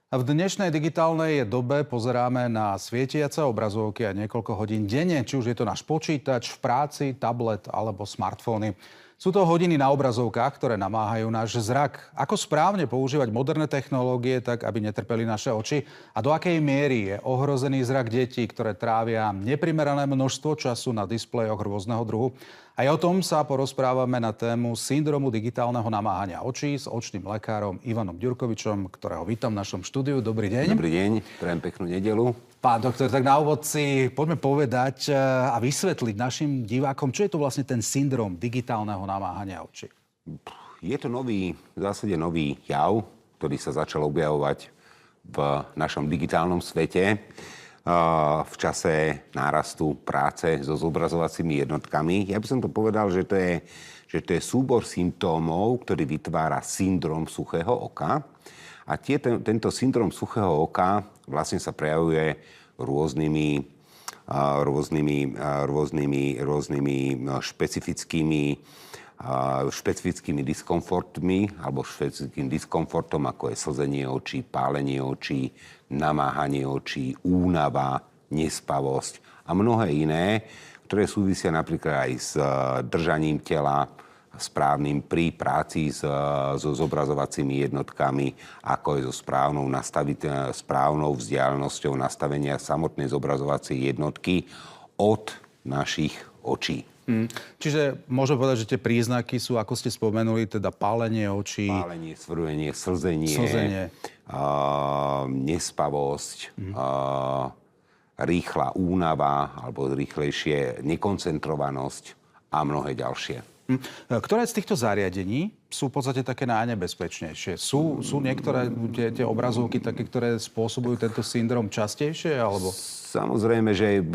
A v dnešnej digitálnej dobe pozeráme na svietiace obrazovky a niekoľko hodín denne, či už je to náš počítač, v práci, tablet alebo smartfóny. Sú to hodiny na obrazovkách, ktoré namáhajú náš zrak. Ako správne používať moderné technológie tak, aby netrpeli naše oči? A do akej miery je ohrozený zrak detí, ktoré trávia neprimerané množstvo času na displejoch rôzneho druhu? Aj o tom sa porozprávame na tému syndromu digitálneho namáhania očí s očným lekárom Ivanom Ďurkovičom, ktorého vítam v našom štúdiu. Dobrý deň. Dobrý deň, prajem peknú nedeľu. Pán doktor, tak na úvod si poďme povedať a vysvetliť našim divákom, čo je to vlastne ten syndrom digitálneho namáhania očí. Je to v zásade nový jav, ktorý sa začal objavovať v našom digitálnom svete v čase nárastu práce so zobrazovacími jednotkami. Ja by som to povedal, že to je súbor symptómov, ktorý vytvára syndrom suchého oka. A tento syndrom suchého oka vlastne sa prejavuje rôznymi špecifickými diskomfortmi alebo špecifickým diskomfortom, ako je slzenie očí, pálenie očí, namáhanie očí, únava, nespavosť a mnohé iné, ktoré súvisia napríklad aj s držaním tela správnym pri práci so zobrazovacími jednotkami, ako je so správnou vzdialenosťou nastavenia samotnej zobrazovacej jednotky od našich očí. Čiže môžem povedať, že tie príznaky sú, ako ste spomenuli, teda pálenie očí. Pálenie, svrvenie, slzenie. Nespavosť, rýchla únava alebo rýchlejšie nekoncentrovanosť a mnohé ďalšie. Ktoré z týchto zariadení sú v podstate také najnebezpečnejšie? Sú niektoré tie obrazovky také, ktoré spôsobujú tento syndrom častejšie? Alebo... Samozrejme, že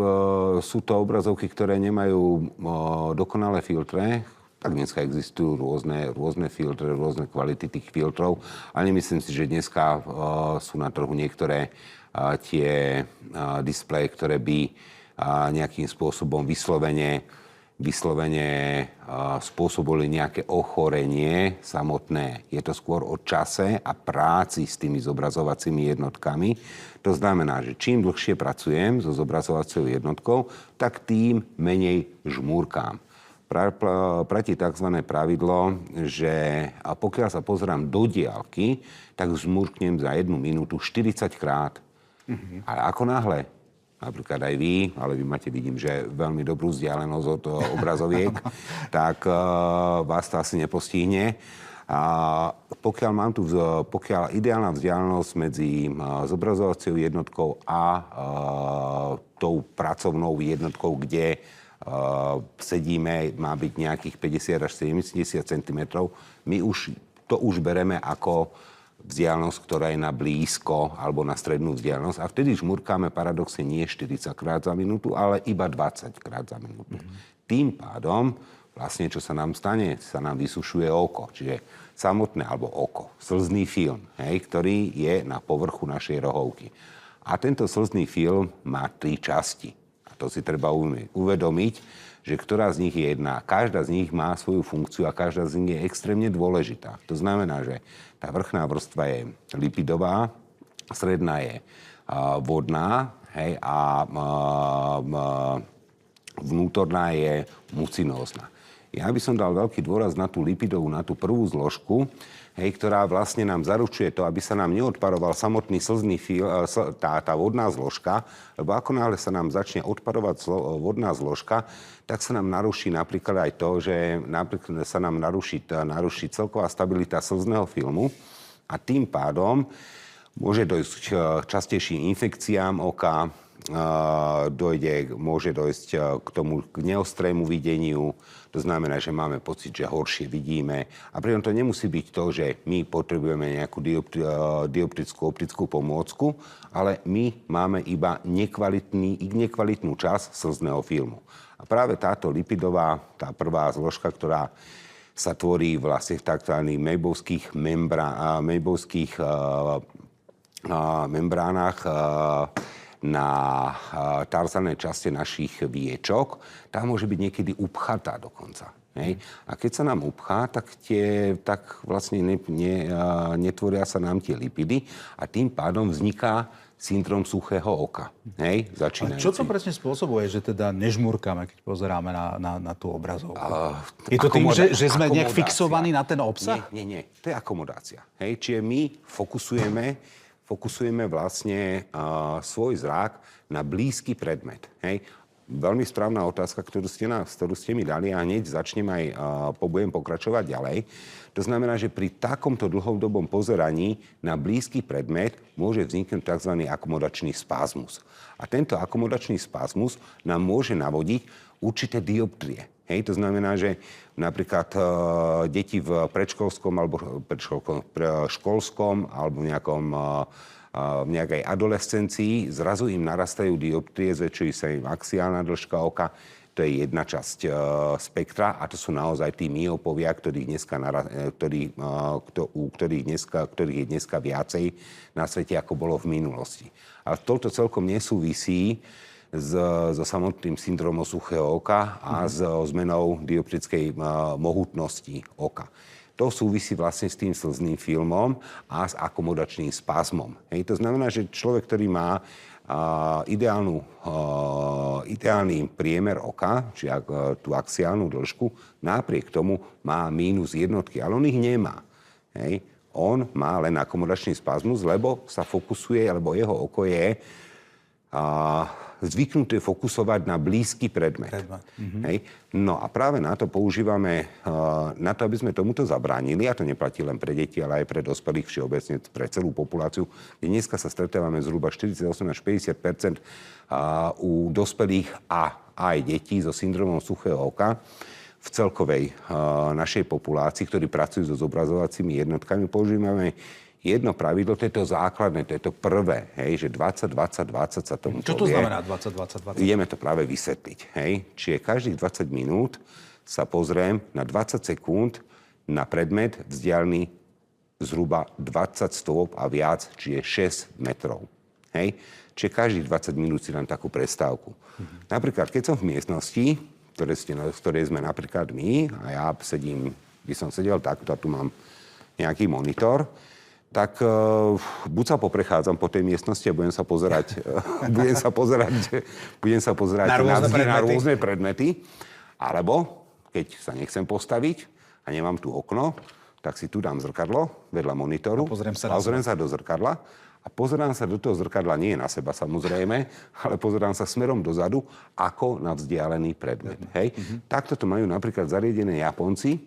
sú to obrazovky, ktoré nemajú dokonalé filtre. Tak dneska existujú rôzne filtre, rôzne kvality tých filtrov. Ale nemyslím si, že dneska sú na trhu niektoré tie displeje, ktoré by nejakým spôsobom vyslovene spôsobili nejaké ochorenie samotné. Je to skôr o čase a práci s tými zobrazovacími jednotkami. To znamená, že čím dlhšie pracujem so zobrazovacou jednotkou, tak tým menej žmúrkám. Platí tzv. Pravidlo, že pokiaľ sa pozerám do diaľky, tak žmúrknem za 1 minútu 40 krát. Ale ako náhle, napríklad aj vy, ale vy máte, vidím, že veľmi dobrú vzdialenosť od obrazoviek, tak vás to asi nepostihne. A pokiaľ ideálna vzdialenosť medzi zobrazovacou jednotkou a tou pracovnou jednotkou, kde sedíme, má byť nejakých 50 až 70 cm, my to už bereme ako vzdialenosť, ktorá je na blízko alebo na strednú vzdialenosť. A vtedy žmurkáme paradoxne nie 40 krát za minútu, ale iba 20 krát za minútu. Tým pádom vlastne, čo sa nám stane, sa nám vysušuje oko. Čiže samotné, alebo oko, slzný film, ktorý je na povrchu našej rohovky. A tento slzný film má 3 časti. A to si treba uvedomiť, že ktorá z nich je jedna. Každá z nich má svoju funkciu a každá z nich je extrémne dôležitá. To znamená, že tá vrchná vrstva je lipidová, stredná je vodná, a vnútorná je mucinózna. Ja by som dal veľký dôraz na tú lipidovú, na tú prvú zložku, ktorá vlastne nám zaručuje to, aby sa nám neodparoval samotný slzný tá vodná zložka, lebo ako náhle sa nám začne odparovať vodná zložka, tak sa nám naruší napríklad aj to, že napríklad sa nám naruší celková stabilita slzného filmu a tým pádom môže dojsť k častejším infekciám oka, môže dojsť k neostrému videniu. To znamená, že máme pocit, že horšie vidíme. A pritom to nemusí byť to, že my potrebujeme nejakú dioptrickú optickú pomôcku, ale my máme iba nekvalitnú časť slzného filmu. A práve táto lipidová, tá prvá zložka, ktorá sa tvorí vlastne v tzv. Mejbovských membránach na tarzanej časti našich viečok, tá môže byť niekedy upchatá dokonca. Hej? A keď sa nám upchá, tak vlastne netvoria sa nám tie lipidy a tým pádom vzniká syndrom suchého oka. Hej? Ale čo to presne spôsobuje, že teda nežmurkáme, keď pozeráme na tú obrazovku? Je to tým, že sme nejak fixovaní na ten obsah? Nie. To je akomodácia. Hej? Čiže my fokusujeme vlastne svoj zrak na blízky predmet. Hej? Veľmi správna otázka, ktorú ste mi dali a hneď začnem aj, budem pokračovať ďalej. To znamená, že pri takomto dlhodobom pozeraní na blízky predmet môže vzniknúť tzv. Akomodačný spazmus. A tento akomodačný spazmus nám môže navodiť určité dioptrie. Hej, to znamená, že napríklad deti v predškolskom alebo školskom alebo v nejakej adolescencii, zrazu im narastajú dioptrie, zväčšujú sa im axiálna dĺžka oka. To je jedna časť spektra a to sú naozaj tí myopovia, ktorých je dneska viacej na svete, ako bolo v minulosti. Ale toto celkom nesúvisí so samotným syndromom suchého oka a so zmenou dioptrickej mohutnosti oka. To súvisí vlastne s tým slzným filmom a s akomodačným spazmom. Hej, to znamená, že človek, ktorý má ideálny priemer oka, či tú axiálnu dĺžku, napriek tomu má mínus jednotky, ale on ich nemá. Hej. On má len akomodačný spazmus, lebo sa fokusuje, lebo jeho oko je zvyknuté fokusovať na blízky predmet. Hej. No a práve na to používame, na to, aby sme tomuto zabránili, a to neplatí len pre deti, ale aj pre dospelých všeobecne, pre celú populáciu, kde dneska sa stretávame zhruba 48 až 50% u dospelých a aj detí so syndromom suchého oka v celkovej našej populácii, ktorí pracujú so zobrazovacími jednotkami, používame jedno pravidlo, to je to základné, to je to prvé, hej, že 20-20-20 sa tomu Čo to znamená 20-20-20? Ideme to práve vysvetliť, hej. Čiže každých 20 minút sa pozriem na 20 sekúnd na predmet vzdialený zhruba 20 stôp a viac, čiže 6 metrov, hej. Čiže každých 20 minút si dám takú prestávku. Napríklad, keď som v miestnosti, v ktorej sme napríklad my, a ja by som sedel takto, a tu mám nejaký monitor, tak buď sa poprechádzam po tej miestnosti a budem sa pozerať na rôzne predmety, alebo keď sa nechcem postaviť a nemám tu okno, tak si tu dám zrkadlo vedľa monitoru, pozriem sa do zrkadla a pozerám sa do toho zrkadla nie na seba samozrejme, ale pozerám sa smerom dozadu ako na vzdialený predmet. Hej? Takto to majú napríklad zariadené Japonci,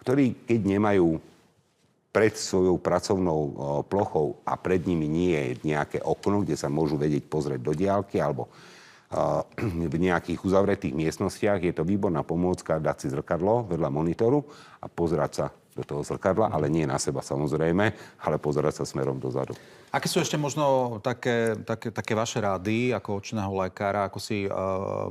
ktorí keď nemajú pred svojou pracovnou plochou a pred nimi nie je nejaké okno, kde sa môžu vedieť pozrieť do diaľky alebo v nejakých uzavretých miestnostiach. Je to výborná pomôcka dať si zrkadlo vedľa monitoru a pozerať sa do toho zrkadla, ale nie na seba samozrejme, ale pozerať sa smerom dozadu. Aké sú ešte možno také vaše rády ako očného lekára, ako si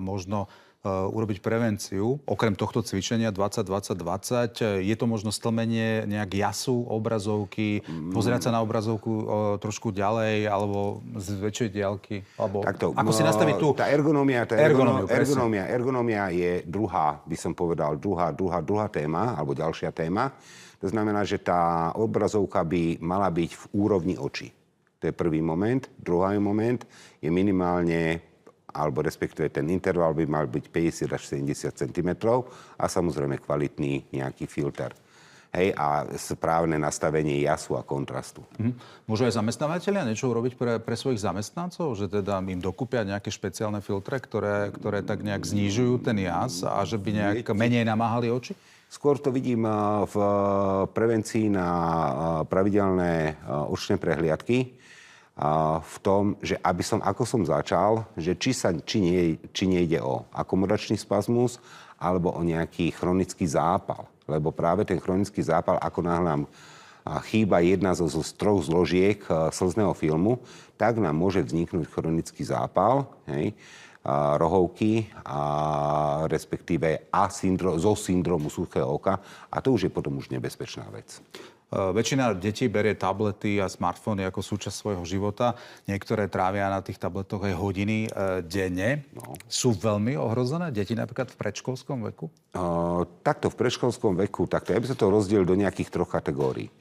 možno urobiť prevenciu, okrem tohto cvičenia 20-20-20? Je to možno stlmenie nejak jasu obrazovky, pozerať sa na obrazovku trošku ďalej, alebo z väčšej diaľky? Alebo takto, ako si nastaviť tú ergonómia je druhá, by som povedal, druhá téma, alebo ďalšia téma. To znamená, že tá obrazovka by mala byť v úrovni očí. To je prvý moment. Druhý moment je minimálne, alebo respektíve ten interval by mal byť 50 až 70 cm a samozrejme kvalitný nejaký filter. Hej, a správne nastavenie jasu a kontrastu. Môžu aj zamestnávateľia niečo urobiť pre svojich zamestnancov? Že teda im dokúpia nejaké špeciálne filtre, ktoré tak nejak znižujú ten jas a že by nejak menej namáhali oči? Skôr to vidím v prevencii na pravidelné očné prehliadky, v tom, že ako som začal, že či nejde o akomodačný spazmus alebo o nejaký chronický zápal. Lebo práve ten chronický zápal, ako náhle nám chýba jedna zo troch zložiek slzného filmu, tak nám môže vzniknúť chronický zápal, hej, rohovky, respektíve zo syndromu suchého oka. A to už je potom nebezpečná vec. Väčšina detí berie tablety a smartfóny ako súčasť svojho života. Niektoré trávia na tých tabletoch aj hodiny denne. No. Sú veľmi ohrozené deti napríklad v predškolskom veku? Takto v predškolskom veku, ja by sa to rozdielil do nejakých 3 kategórií.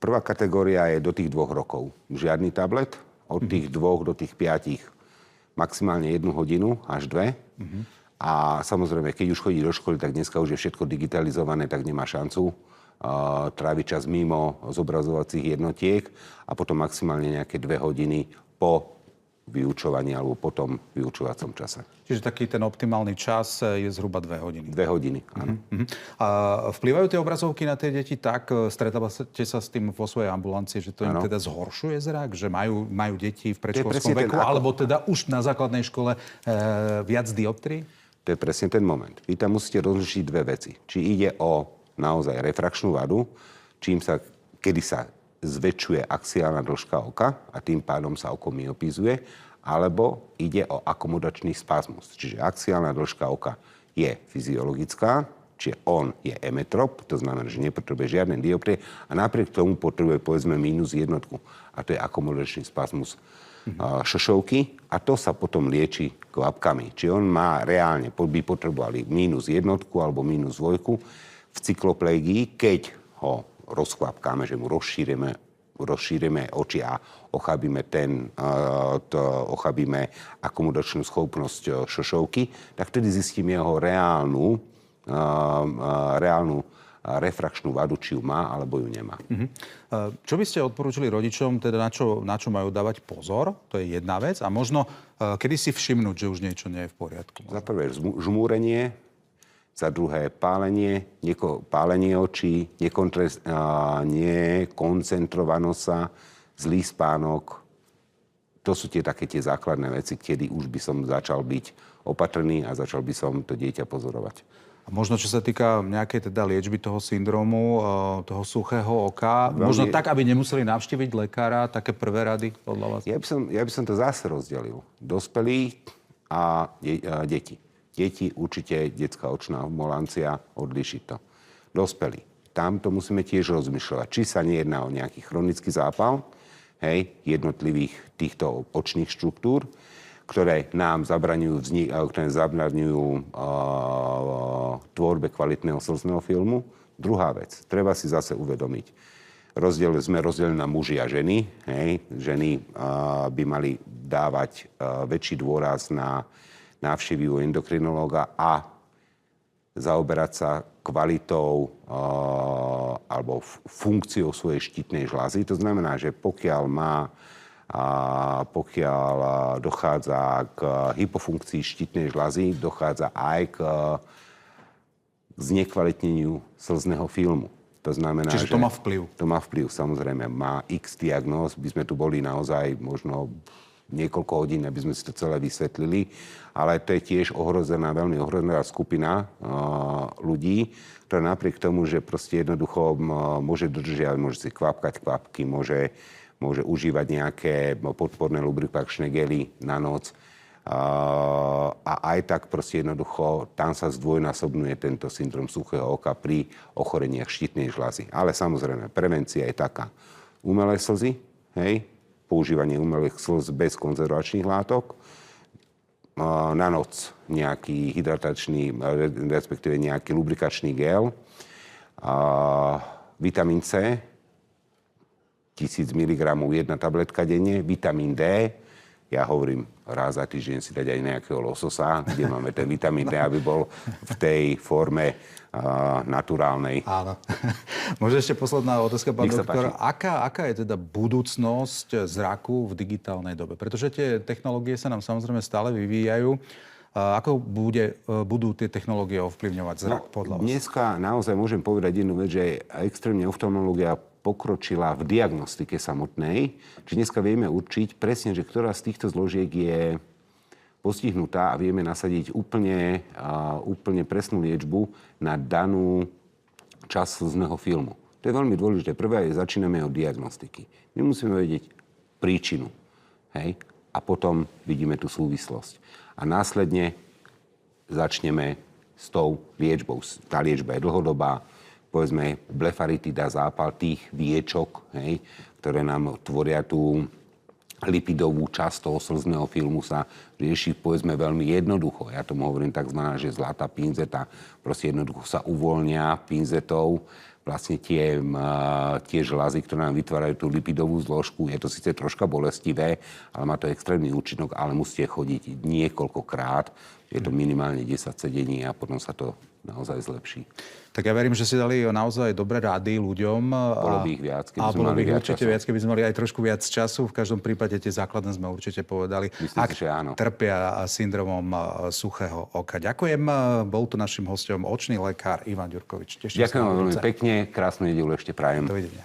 Prvá kategória je do tých 2 rokov. Žiadny tablet, od tých 2 do tých 5 maximálne 1 hodinu až 2. A samozrejme, keď už chodí do školy, tak dneska už je všetko digitalizované, tak nemá šancu tráviť čas mimo zobrazovacích jednotiek a potom maximálne nejaké 2 hodiny po vyučovaní alebo po tom vyučovacom čase. Čiže taký ten optimálny čas je zhruba 2 hodiny. 2 hodiny, áno. A vplyvajú tie obrazovky na tie deti tak? Stretávate sa s tým vo svojej ambulancii, že to im teda zhoršuje zrak? Že majú deti v predškolskom veku? Alebo teda už na základnej škole viac dioptrií? To je presne ten moment. Vy tam musíte rozlišiť 2 veci. Či ide o naozaj refrakčnú vadu, kedy sa zväčšuje axiálna dĺžka oka a tým pádom sa oko myopizuje, alebo ide o akomodačný spazmus. Čiže axiálna dĺžka oka je fyziologická, čiže on je emetrop, to znamená, že nepotrebuje žiadne dioptrie a napriek tomu potrebuje povedzme -1, a to je akomodačný spazmus šošovky a to sa potom lieči kvapkami. Čiže on má reálne, by potrebovali -1 alebo -2 v cykloplegii, keď ho rozkvapkáme, že mu rozšírime oči a ochabíme akomodačnú schopnosť šošovky, tak vtedy zistíme jeho reálnu refrakčnú vadu, či ju má, alebo ju nemá. Čo by ste odporúčili rodičom, teda na čo majú dávať pozor? To je jedna vec. A možno, kedy si všimnúť, že už niečo nie je v poriadku? Za prvé žmúrenie, za druhé pálenie očí, nekoncentrovanosť sa, zlý spánok. To sú tie základné veci, kedy už by som začal byť opatrný a začal by som to dieťa pozorovať. A možno, čo sa týka nejakej teda liečby toho syndromu, toho suchého oka, možno tak, aby nemuseli navštíviť lekára, také prvé rady podľa vás? Ja by som to zase rozdelil. Dospelí a deti. Deti určite detská očná ambulancia odlíši to. Dospelí. Tam to musíme tiež rozmýšľať. Či sa nejedná o nejaký chronický zápal, jednotlivých týchto očných štruktúr, ktoré nám zabraňujú tvorbe kvalitného slzného filmu. Druhá vec. Treba si zase uvedomiť. Sme rozdelení na muži a ženy. Ženy by mali dávať väčší dôraz na návštevy u endokrinológa a zaoberať sa kvalitou alebo funkciou svojej štítnej žľazy. To znamená, že pokiaľ dochádza k hypofunkcii štítnej žľazy, dochádza aj k znekvalitneniu slzného filmu. To znamená, čiže to má vplyv. To má vplyv, samozrejme. Má x diagnóz, by sme tu boli naozaj možno niekoľko hodín, aby sme si to celé vysvetlili, ale to je tiež veľmi ohrozená skupina ľudí, ktorá napriek tomu, že proste jednoducho môže dodržiavať, môže si kvapkať kvapky, môže užívať nejaké podporné lubrikačné gely na noc a aj tak proste jednoducho tam sa zdvojnásobňuje tento syndrom suchého oka pri ochoreniach štítnej žľazy. Ale samozrejme, prevencia je taká. Umelé slzy, používanie umelých slz bez konzervačných látok, na noc nejaký hydratačný, respektíve nejaký lubrikačný gel, vitamín C, 1000 mg, 1 tabletka denne, vitamín D, ja hovorím, raz za týždeň si dať aj nejakého lososa, kde máme ten vitamín D, aby bol v tej forme naturálnej. Áno. Možno ešte posledná otázka, pán doktor. Aká je teda budúcnosť zraku v digitálnej dobe? Pretože tie technológie sa nám samozrejme stále vyvíjajú. Ako budú tie technológie ovplyvňovať zrak podľa vás? Dneska naozaj môžem povedať jednu vec, že extrémne oftalmológia pokročila v diagnostike samotnej. Čiže dneska vieme určiť presne, že ktorá z týchto zložiek je postihnutá a vieme nasadiť úplne presnú liečbu na danú časť slzného filmu. To je veľmi dôležité. Prvé začíname od diagnostiky. My musíme vedieť príčinu. A potom vidíme tú súvislosť. A následne začneme s tou liečbou. Tá liečba je dlhodobá, povedzme, blefaritida, zápal tých viečok, hej, ktoré nám tvoria tú lipidovú časť toho slzného filmu, sa rieši, povedzme, veľmi jednoducho. Ja tomu hovorím takzvaná, že zlatá pinzeta. Proste jednoducho sa uvoľnia pinzetou vlastne tie žľazy, ktoré nám vytvárajú tú lipidovú zložku. Je to síce troška bolestivé, ale má to extrémny účinok, ale musíte chodiť niekoľkokrát. Je to minimálne 10 sedení a potom sa to naozaj zlepší. Tak ja verím, že si dali naozaj dobré rady ľuďom. Bolo by ich viac, keby sme bolo mali by ich viac určite času. viac, keby sme mali aj trošku viac času. V každom prípade tie základné sme určite povedali. Myslím si, že áno. Trpia syndromom suchého oka. Ďakujem. Bol tu našim hosťom očný lekár Ivan Ďurkovič. Ďakujem veľmi pekne. Krásnu nedeľu ešte prajem. Dovidenia.